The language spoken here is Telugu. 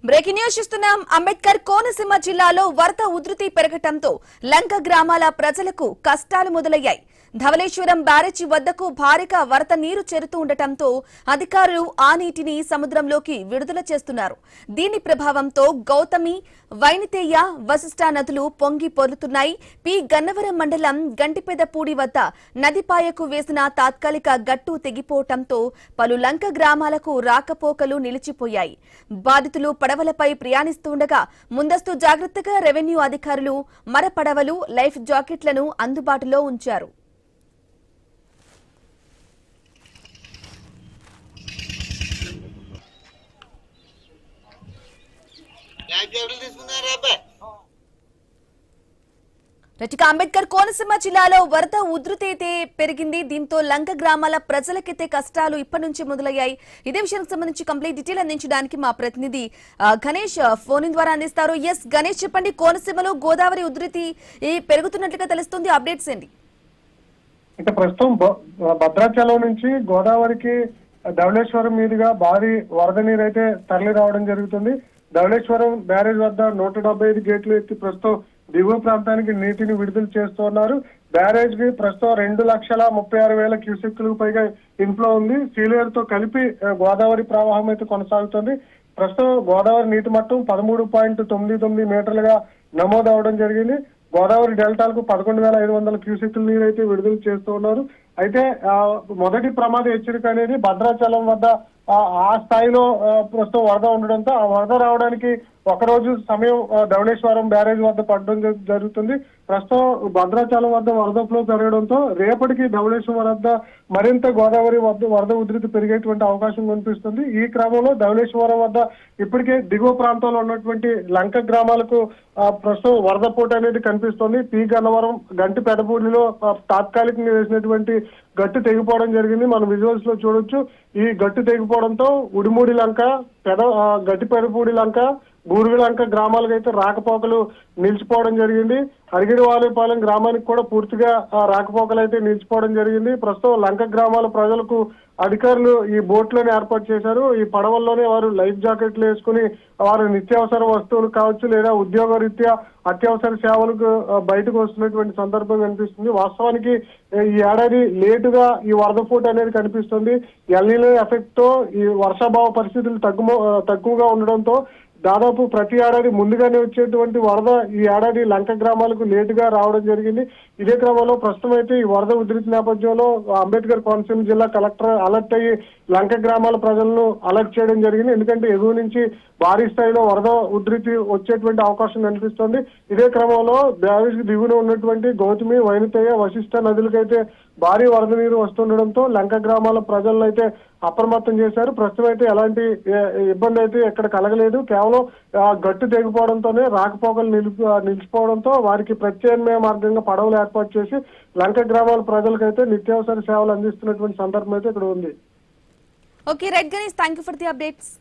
బ్రేకింగ్ న్యూస్ చూస్తున్నాం. అంబేద్కర్ కోనసీమ జిల్లాలో వరద ఉధృతి పెరగటంతో లంక గ్రామాల ప్రజలకు కష్టాలు మొదలయ్యాయి. ధవళేశ్వరం బ్యారేజీ వద్దకు భారీగా వరద నీరు చేరుతూ ఉండటంతో అధికారులు ఆ నీటిని సముద్రంలోకి విడుదల చేస్తున్నారు. దీని ప్రభావంతో గౌతమి, వైనతేయ, వశిష్ఠ నదులు పొంగి పొర్లుతున్నాయి. పి గన్నవరం మండలం గంటిపెదపూడి వద్ద నదిపాయకు వేసిన తాత్కాలిక గట్టు తెగిపోవటంతో పలు లంక గ్రామాలకు రాకపోకలు నిలిచిపోయాయి. బాధితులు పడవలపై ప్రయాణిస్తుండగా ముందస్తు జాగ్రత్తగా రెవెన్యూ అధికారులు మర పడవలు, లైఫ్ జాకెట్లను అందుబాటులో ఉంచారు. అంబేద్కర్ కోనసీమ జిల్లాలో వరద ఉధృతి అయితే పెరిగింది. దీంతో లంక గ్రామాల ప్రజలకైతే కష్టాలు ఇప్పటి నుంచి మొదలయ్యాయి. ఇదే విషయానికి సంబంధించి కంప్లీట్ డీటెయిల్ అందించడానికి మా ప్రతినిధి గణేష్ ఫోన్ ద్వారా అందిస్తారు. ఎస్ గణేష్, చెప్పండి, కోనసీమలో గోదావరి ఉధృతి పెరుగుతున్నట్లుగా తెలుస్తుంది, అప్డేట్స్ ఏంటి? ఇక ప్రస్తుతం భద్రాచలం నుంచి గోదావరికి ధవళేశ్వరం మీదుగా భారీ వరద నీరు అయితే తరలి రావడం జరుగుతుంది. ధవళేశ్వరం బ్యారేజ్ వద్ద 175 గేట్లు ఎత్తి ప్రస్తుతం దిగువ ప్రాంతానికి నీటిని విడుదల చేస్తున్నారు. బ్యారేజ్ కి ప్రస్తుతం 2,36,000 క్యూసెక్లకు పైగా ఇన్ఫ్లో ఉంది. సీలేరు తో కలిపి గోదావరి ప్రవాహం అయితే కొనసాగుతుంది. ప్రస్తుతం గోదావరి నీటి మట్టం 13.99 మీటర్లుగా నమోదు అవడం జరిగింది. గోదావరి డెల్టాలకు 11,500 క్యూసెక్ల నీరు అయితే విడుదల చేస్తూ ఉన్నారు. అయితే మొదటి ప్రమాద హెచ్చరిక అనేది భద్రాచలం వద్ద ఆ స్థాయిలో ప్రస్తుతం వరద ఉండడంతో ఆ వరద రావడానికి ఒకరోజు సమయం ధవళేశ్వరం బ్యారేజ్ వద్ద పడడం జరుగుతుంది. ప్రస్తుతం భద్రాచలం వద్ద వరద ఫ్లో పెరగడంతో రేపటికి ధవళేశ్వరం వద్ద మరింత గోదావరి వద్ద వరద ఉధృతి పెరిగేటువంటి అవకాశం కనిపిస్తుంది. ఈ క్రమంలో ధవళేశ్వరం వద్ద ఇప్పటికే దిగువ ప్రాంతంలో ఉన్నటువంటి లంక గ్రామాలకు ప్రస్తుతం వరద పోటు అనేది కనిపిస్తుంది. పి గన్నవరం, గంటిపెదపూడిలో తాత్కాలికంగా వేసినటువంటి గట్టు తెగిపోవడం జరిగింది. మనం విజువల్స్ లో చూడొచ్చు. ఈ గట్టు తెగిపోవడంతో ఉడిమూడి లంక, గట్టిపెదపూడి లంక, బూరుగు లంక గ్రామాలకు అయితే రాకపోకలు నిలిచిపోవడం జరిగింది. అరిగిడివాలేపాలెం గ్రామానికి కూడా పూర్తిగా రాకపోకలు అయితే నిలిచిపోవడం జరిగింది. ప్రస్తుతం లంక గ్రామాల ప్రజలకు అధికారులు ఈ బోట్లను ఏర్పాటు చేశారు. ఈ పడవల్లోనే వారు లైఫ్ జాకెట్లు వేసుకుని వారు నిత్యావసర వస్తువులు కావచ్చు లేదా ఉద్యోగ రీత్యా అత్యవసర సేవలకు బయటకు వస్తున్నటువంటి సందర్భం కనిపిస్తుంది. వాస్తవానికి ఈ ఏడాది లేటుగా ఈ వరద పోటు అనేది కనిపిస్తుంది. ఎల్‌నినో ఎఫెక్ట్ తో ఈ వర్షాభావ పరిస్థితులు తక్కువగా ఉండడంతో దాదాపు ప్రతి ఏడాది ముందుగానే వచ్చేటువంటి వరద ఈ ఏడాది లంక గ్రామాలకు లేటుగా రావడం జరిగింది. ఇదే క్రమంలో ప్రస్తుతం అయితే ఈ వరద ఉధృతి నేపథ్యంలో అంబేద్కర్ కోనసీమ జిల్లా కలెక్టర్ అలర్ట్ అయ్యి లంక గ్రామాల ప్రజలను అలర్ట్ చేయడం జరిగింది. ఎందుకంటే ఎగువ నుంచి భారీ స్థాయిలో వరద ఉధృతి వచ్చేటువంటి అవకాశం కనిపిస్తుంది. ఇదే క్రమంలో బ్యారేజ్ దిగువన ఉన్నటువంటి గౌతమి, వైనతేయ, వశిష్ఠ నదులకైతే భారీ వరద నీరు వస్తుండడంతో లంక గ్రామాల ప్రజలను అయితే అప్రమత్తం చేశారు. ప్రస్తుతం అయితే ఎలాంటి ఇబ్బంది అయితే ఎక్కడ కలగలేదు. కేవలం గట్టు తెగిపోవడంతోనే రాకపోకలు నిలిచిపోవడంతో వారికి ప్రత్యామ్నాయ మార్గంగా పడవలు ఏర్పాటు చేసి లంక గ్రామాల ప్రజలకైతే నిత్యావసర సేవలు అందిస్తున్నటువంటి సందర్భం అయితే ఇక్కడ ఉంది. Okay right Ganesh, thank you for the updates.